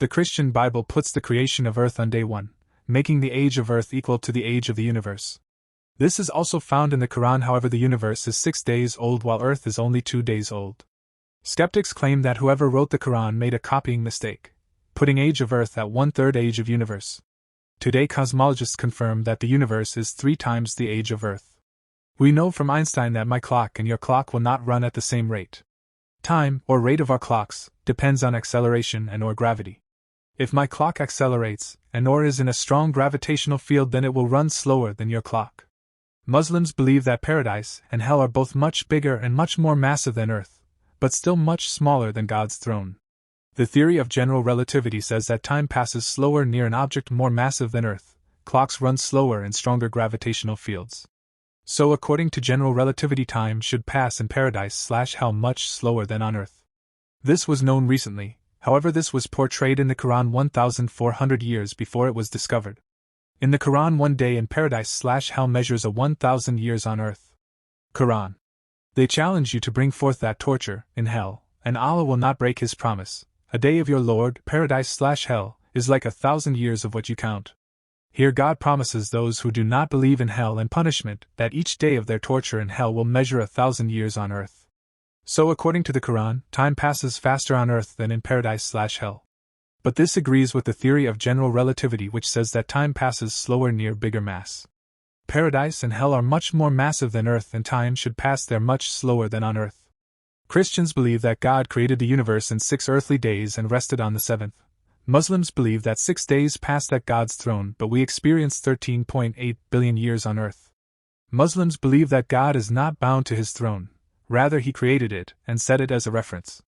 The Christian Bible puts the creation of earth on day 1, making the age of earth equal to the age of the universe. This is also found in the Quran. However, the universe is 6 days old while earth is only 2 days old. Skeptics claim that whoever wrote the Quran made a copying mistake, putting age of earth at 1/3 age of universe. Today cosmologists confirm that the universe is 3 times the age of earth. We know from Einstein that my clock and your clock will not run at the same rate. Time, or rate of our clocks, depends on acceleration and/or gravity. If my clock accelerates, and/or is in a strong gravitational field, then it will run slower than your clock. Muslims believe that paradise and hell are both much bigger and much more massive than earth, but still much smaller than God's throne. The theory of general relativity says that time passes slower near an object more massive than earth, clocks run slower in stronger gravitational fields. So according to general relativity, time should pass in paradise/hell much slower than on earth. This was known recently, however this was portrayed in the Quran 1,400 years before it was discovered. In the Quran, 1 day in paradise/hell measures a 1,000 years on earth. Quran. They challenge you to bring forth that torture in hell, and Allah will not break his promise. A day of your Lord, paradise/hell, is like 1,000 years of what you count. Here God promises those who do not believe in hell and punishment that each day of their torture in hell will measure 1,000 years on earth. So according to the Quran, time passes faster on earth than in paradise/hell. But this agrees with the theory of general relativity, which says that time passes slower near bigger mass. Paradise and hell are much more massive than earth, and time should pass there much slower than on earth. Christians believe that God created the universe in 6 earthly days and rested on the 7th. Muslims believe that 6 days passed at God's throne, but we experienced 13.8 billion years on earth. Muslims believe that God is not bound to his throne, rather he created it and set it as a reference.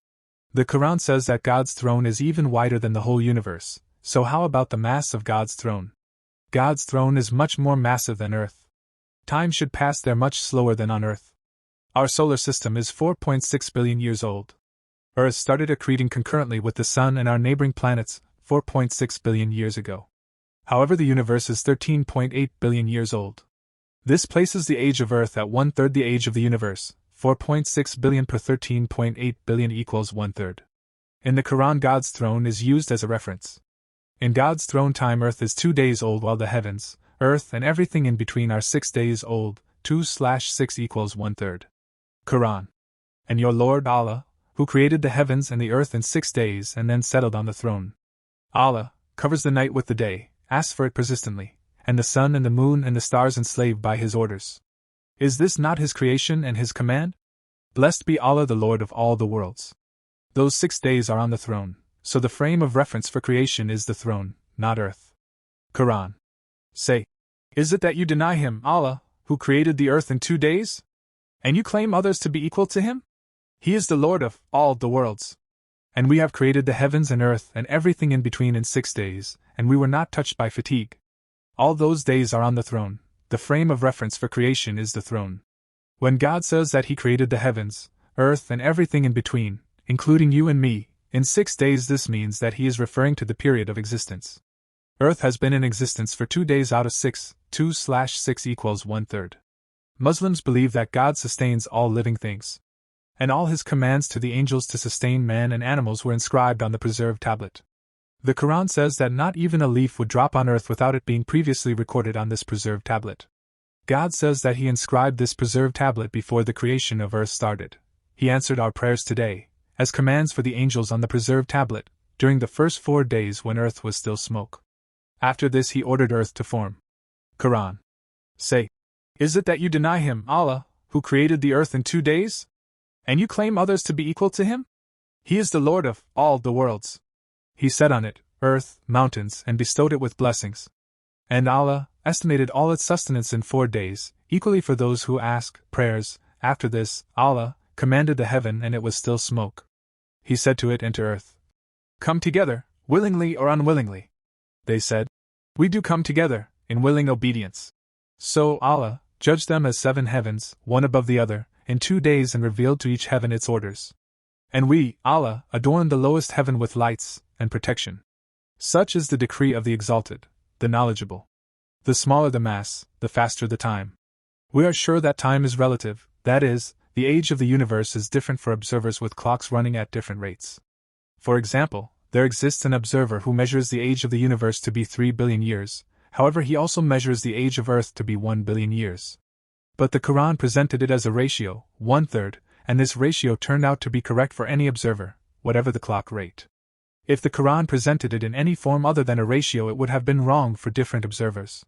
The Quran says that God's throne is even wider than the whole universe, so how about the mass of God's throne? God's throne is much more massive than earth. Time should pass there much slower than on earth. Our solar system is 4.6 billion years old. Earth started accreting concurrently with the Sun and our neighboring planets 4.6 billion years ago. However, the universe is 13.8 billion years old. This places the age of Earth at 1/3 the age of the universe, 4.6 billion per 13.8 billion equals 1/3. In the Quran, God's throne is used as a reference. In God's throne time, Earth is 2 days old while the heavens, Earth and everything in between are 6 days old, 2/6 equals 1/3. Quran. And your Lord Allah, who created the heavens and the earth in 6 days and then settled on the throne. Allah covers the night with the day, asks for it persistently, and the sun and the moon and the stars enslaved by his orders. Is this not his creation and his command? Blessed be Allah, the Lord of all the worlds. Those 6 days are on the throne, so the frame of reference for creation is the throne, not earth. Quran. Say, is it that you deny him, Allah, who created the earth in 2 days? And you claim others to be equal to him? He is the Lord of all the worlds. And we have created the heavens and earth and everything in between in 6 days, and we were not touched by fatigue. All those days are on the throne. The frame of reference for creation is the throne. When God says that he created the heavens, earth and everything in between, including you and me, in 6 days, this means that he is referring to the period of existence. Earth has been in existence for 2 days out of 6, 2/6 equals 1/3. Muslims believe that God sustains all living things. And all his commands to the angels to sustain man and animals were inscribed on the preserved tablet. The Quran says that not even a leaf would drop on earth without it being previously recorded on this preserved tablet. God says that he inscribed this preserved tablet before the creation of earth started. He answered our prayers today, as commands for the angels on the preserved tablet, during the first 4 days when earth was still smoke. After this he ordered earth to form. Quran. Say, is it that you deny him, Allah, who created the earth in 2 days? And you claim others to be equal to him? He is the Lord of all the worlds. He set on it, earth, mountains, and bestowed it with blessings. And Allah estimated all its sustenance in 4 days, equally for those who ask prayers. After this, Allah commanded the heaven, and it was still smoke. He said to it and to earth, come together, willingly or unwillingly. They said, we do come together, in willing obedience. So Allah judged them as 7 heavens, one above the other, in 2 days, and revealed to each heaven its orders. And we, Allah, adorned the lowest heaven with lights and protection. Such is the decree of the Exalted, the Knowledgeable. The smaller the mass, the faster the time. We are sure that time is relative, that is, the age of the universe is different for observers with clocks running at different rates. For example, There exists an observer who measures the age of the universe to be 3 billion years, however, he also measures the age of Earth to be 1 billion years. But the Quran presented it as a ratio, 1/3, and this ratio turned out to be correct for any observer, whatever the clock rate. If the Quran presented it in any form other than a ratio, it would have been wrong for different observers.